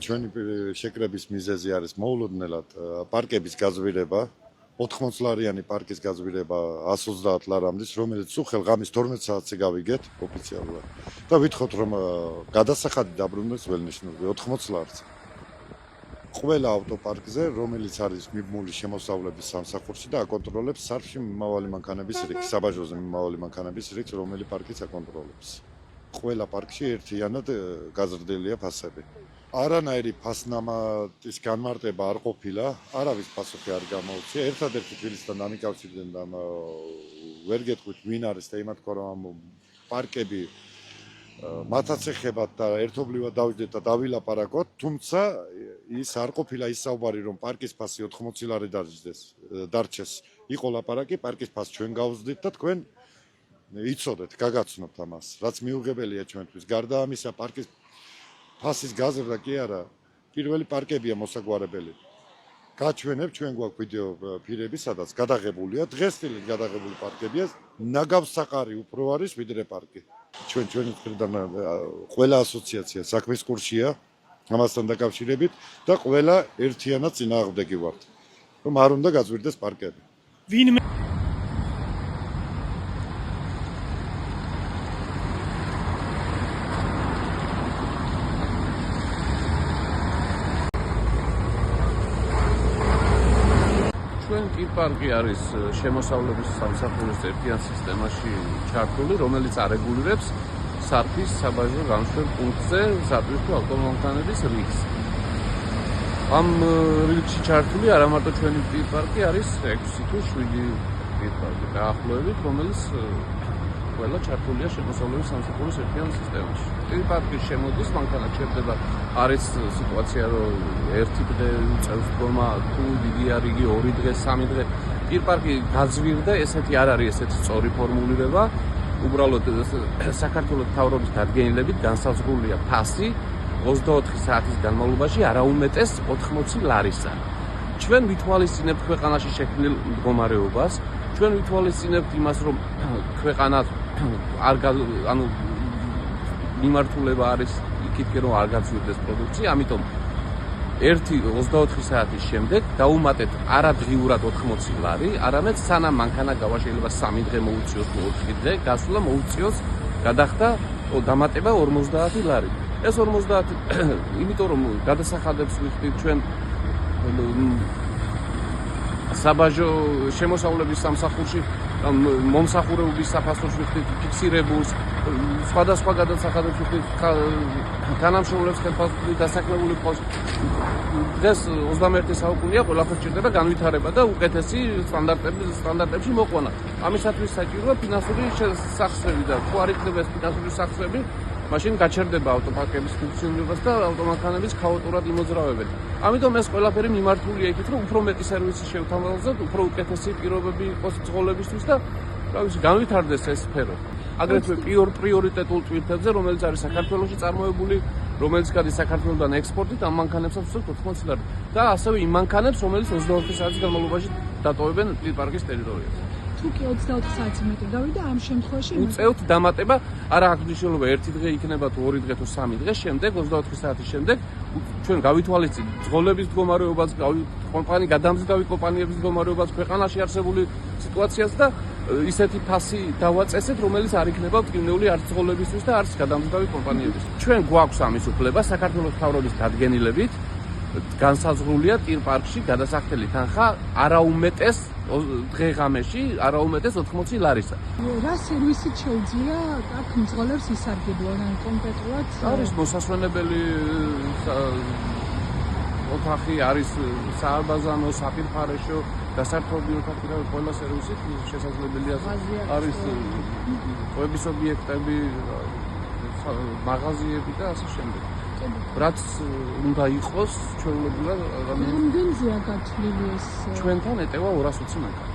ჩვენი შეკრების მიზეზი არის მოულოდნელად პარკების გაზვირება, 80-ლარიანი პარკის გაზვირება 130 ლარამდე, რომელიც ხელღამის 12 საათზე გავიგეთ ოფიციალურად. და ვითხოვთ რომ გადასახადი დაბრუნდეს ველნიშნული 80 ლარზე. ყველა ავტოპარკზე, რომელიც არის მიბმული შემოსავლების სამსახურში და აკონტროლებს სარფში მიმავალი მანქანების რიგს, საბაჟოზე მიმავალი მანქანების რიგს, რომელი პარკიც აკონტროლებს. ყველა პარკში ერთიანად გაზრდილია ფასები. არანაირი ფასნამატის განმარტება არ ყოფილა, არავის პასუხი არ გამოუწია. ერთადერთი თბილისთან დამიკავშირდნენ და ვერ გეტყვით ვინ არის და იმათ თქვა რომ პარკები მათაც ეხებათ და ერთობლივად დავიჯდეთ და დავილაპარაკოთ, თუმცა ის არ ყოფილა ის საუბარი რომ პარკის ფასი 80 ლარი დარჩეს. იყო ლაპარაკი, პარკის ფასს ჩვენ გავზრდით და თქვენ იცოდეთ, გაგაცნობთ ამას, რაც მიუღებელია ჩვენთვის. გარდა ამისა, პარკის ფასის გაზრდა კი არა, პირველი პარკებია მოსაგვარებელი. გაჩვენებ, ჩვენ გვაქვს ვიდეო ფირები, სადაც გადაღებულია, დღესდღეობით გადაღებული პარკებია, ნაგავსაყარი უფრო არის ვიდრე პარკი. ჩვენი მხრიდან ყველა ასოციაცია საქმის კურსია ამასთან დაკავშირებით და ყველა ერთიანად წინააღმდეგი ვართ, რომ არ უნდა გაზვირდეს პარკები. ვინმე ჩვენ პარკი არის შემოსავლების სამსახურის ერთიან სისტემაში ჩართული, რომელიც არეგულირებს სარფის საბაჟო განშტოებულ პუნქტზე სატვირთო ავტომანქანების რიგს. ამ რიგში ჩართული არა მარტო ჩვენი პარკი არის 6 თუ 7 პარკი დაახლოებით, რომელიც ყველა ჩართულია შემოსავლების სამსახურის ერთიან სისტემაში. პარკის შემოდის მანქანა ჩერდება, არის სიტუაცია, რომ ერთი დღე უწევს დგომა, თუ დიდია რიგი 2 დღე, 3 დღე. პარკი გაძვირდა, ესეთი არ არის ესეთი სწორი ფორმულირება. უბრალოდ საქართველოს მთავრობის დადგენილებით განსაზღვრულია ფასი 24 საათის განმავლობაში არაუმეტეს 80 ლარისა. ჩვენ ვითვალისწინებთ ქვეყანაში შექმნილ მდგომარეობას, ჩვენ ვითვალისწინებთ იმას, რომ ქვეყანა მიმართულება არის იქითკენ რომ არ გაწვირდეს პროდუქცია, ამიტომ 24 საათის შემდეგ დაუმატეთ არადღიურად 80 ლარი, არამედ სანამ მანქანა გავა შეიძლება 3 დღე მოუწიოს თუ 4 დღე, გასვლა მოუწიოს გადახდა დამატება 50 ლარი. ეს 50, იმიტომ რომ გადასახადებს ვიხდით ჩვენ საბაჟო შემოსავლების სამსახურში მომსახურების საფასურს ვიხდით ფიქსირებულს, სხვადასხვა გადასახადებს ვიხდით თანამშრომლებს ხელფასული დასაქმებული ყავს. დღეს 21 საუკუნეა, ყველაფერს ჭირდება განვითარება და უკეთესი სტანდარტებში მოყვანა. ამისათვის საჭიროა ფინანსური სახსრები და თუ არ იქნება ეს ფინანსური სახსრები, მაშინ გაჩერდება ავტოპარკების ფუნქციონირებას და ავტომანქანების ქაოტურად იმოძრავებენ. ამიტომ ეს ყველაფერი მიმართულია იქით, რომ უფრო მეტი სერვისი შევთავაზოთ, უფრო უკეთესი პირობები იყოს ძღოლებისთვის და განვითარდეს ეს სფერო. აგრეთვე პრიორიტეტულ ტვირთებზე, რომელიც არის საქართველოში წარმოებული, რომელიც გადის საქართველოდან ექსპორტით, ამ მანქანებსაც უწევთ 80 ლარი და ასევე იმ მანქანებს, რომელიც 24 საათის განმავლობაში დატოვებენ პარკის ტერიტორიაზე. თუ კი 24 საათი მეტი გავიდა, ამ შემთხვევაში უწევთ დამატება, არა აქვს მნიშვნელობა 1 დღე იქნება თუ 2 დღე თუ 3 დღე, შემდეგ 24 საათის შემდეგ ჩვენ გავითვალისწინებთ ძღოლების მდგომარეობას, გადამზგავი კომპანიების მდგომარეობას, ქვეყანაში არსებული სიტუაციას და ისეთი ფასი დავაწესეთ, რომელიც არ იქნება მტკივნეული არც ძღოლებისთვის და არც გადამზგავი კომპანიებისთვის. ჩვენ გვაქვს ამის უფლება საქართველოს მთავრობის დადგენილებით განსაზღვრულია პარკში გადასახდელი თანხა არაუმეტეს დღე-ღამეში, არაუმეტეს 80 ლარისა. რა სერვისით შეუძლია აქ მძღოლებს ისარგებლონ ან კონკრეტულად? არის მოსასვენებელი ოთახი, არის საალბაზანო, საფირფარეშო, დასარტყმელი ოთახი და ყველა სერვისით შესაძლებელია. არის ყვების ობიექტები, მაღაზიები და ასე შემდეგ. რაც უნდა იყოს ჩვეულებრივად რამდენზეა გათვლილი ეს? ჩვენთან ეტევა 220 მანქანა.